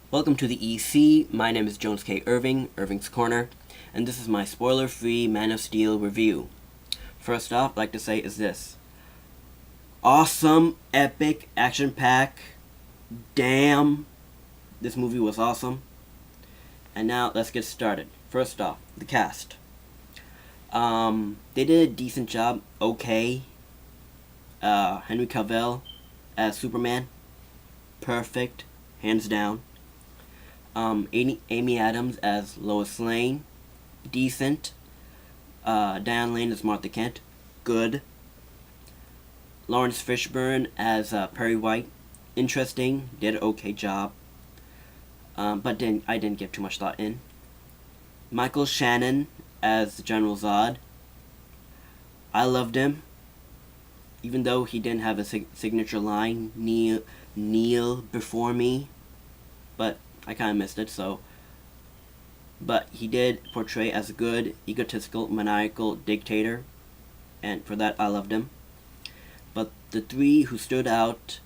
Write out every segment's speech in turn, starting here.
Welcome to the EC. My name is Jones K. Irving, Irving's Corner, and this is my spoiler-free Man of Steel review. First off, I'd like to say is this. Awesome, epic, action-pack. Damn, this movie was awesome. And now, let's get started. First off, the cast. They did a decent job, okay. Henry Cavill as Superman. Perfect, hands down. Amy Adams as Lois Lane, decent. Diane Lane as Martha Kent, good. Lawrence Fishburne as Perry White, interesting, did an okay job. But I didn't give too much thought in. Michael Shannon as General Zod, I loved him, even though he didn't have a signature line, kneel before me, but I kind of missed it, so. But he did portray as a good, egotistical, maniacal dictator, and for that I loved him. But the three who stood out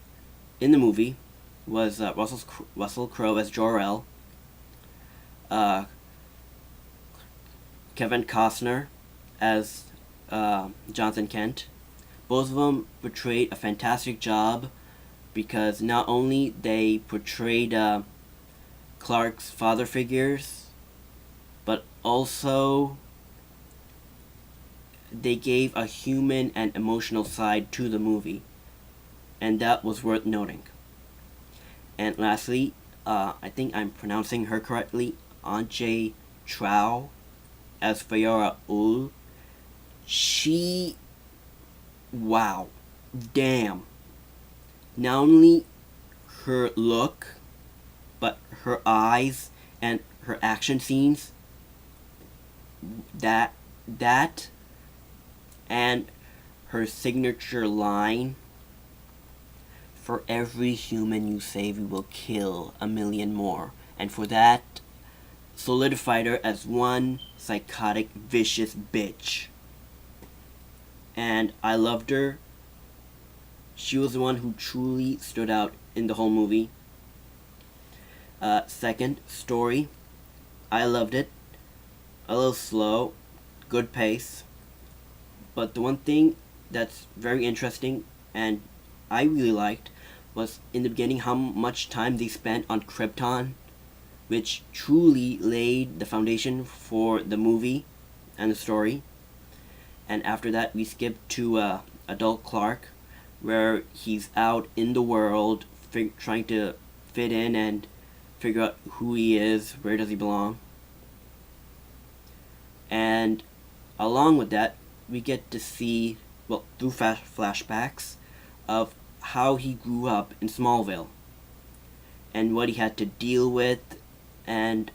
in the movie was Russell Crowe as Jor-El, Kevin Costner as Jonathan Kent. Both of them portrayed a fantastic job because not only they portrayed Clark's father figures, but also they gave a human and emotional side to the movie, and that was worth noting. And lastly, I think I'm pronouncing her correctly, Anje Trow as Fiora Ul. Wow, damn. Not only her look, but her eyes and her action scenes, that and her signature line, "For every human you save, we will kill a million more." And for that, solidified her as one psychotic, vicious bitch. And I loved her. She was the one who truly stood out in the whole movie. Second, story. I loved it. A little slow, good pace. But the one thing that's very interesting and I really liked was in the beginning how much time they spent on Krypton, which truly laid the foundation for the movie and the story. And after that, we skipped to adult Clark, where he's out in the world trying to fit in and figure out who he is, where does he belong. And along with that, we get to see, well, through flashbacks of how he grew up in Smallville and what he had to deal with. And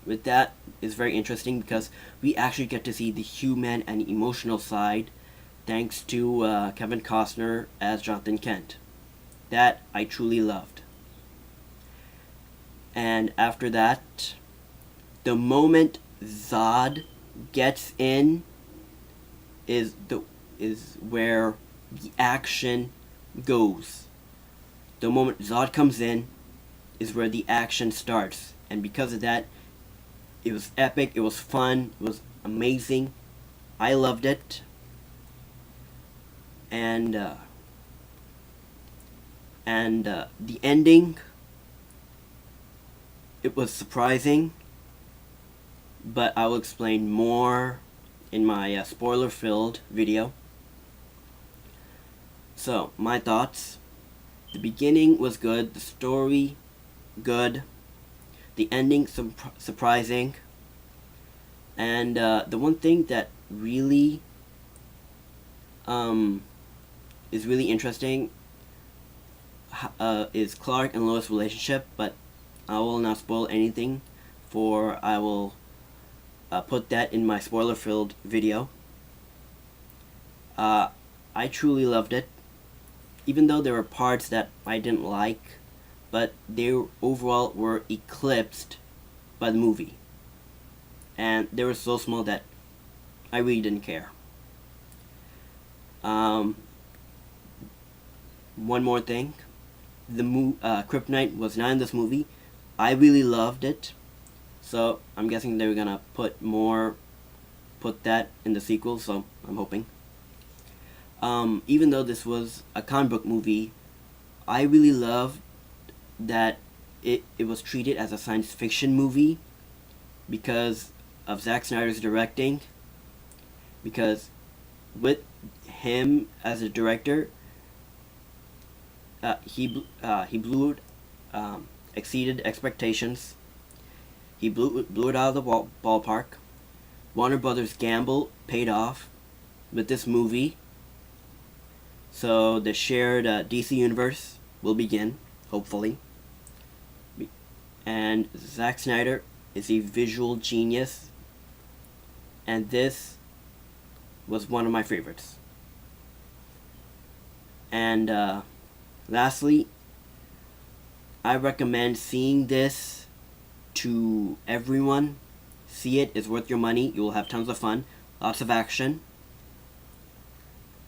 with that is very interesting because we actually get to see the human and emotional side thanks to Kevin Costner as Jonathan Kent. That I truly loved. And after that, the moment Zod gets in is where the action goes. The moment Zod comes in is where the action starts. And because of that, it was epic, it was fun, it was amazing. I loved it. And the ending, it was surprising, but I will explain more in my spoiler-filled video. So, my thoughts. The beginning was good, the story, good. The ending, surprising. And the one thing that really is really interesting is Clark and Lois' relationship, but I will not spoil anything, for I will put that in my spoiler-filled video. I truly loved it, even though there were parts that I didn't like, but they overall were eclipsed by the movie. And they were so small that I really didn't care. One more thing. Kryptonite was not in this movie, I really loved it, so I'm guessing they're gonna put that in the sequel, so I'm hoping. Even though this was a comic book movie, I really loved that it was treated as a science fiction movie because of Zack Snyder's directing. Because with him as a director, he blew exceeded expectations. He blew it out of the ballpark. Warner Brothers' gamble paid off with this movie. So the shared DC universe will begin, hopefully. And Zack Snyder is a visual genius, and this was one of my favorites. And lastly, I recommend seeing this to everyone. See it, it's worth your money. You will have tons of fun, lots of action.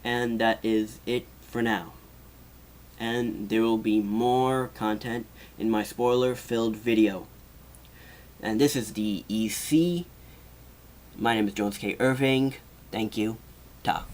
And that is it for now. And there will be more content in my spoiler-filled video. And this is the EC. My name is Jones K. Irving. Thank you. Ta.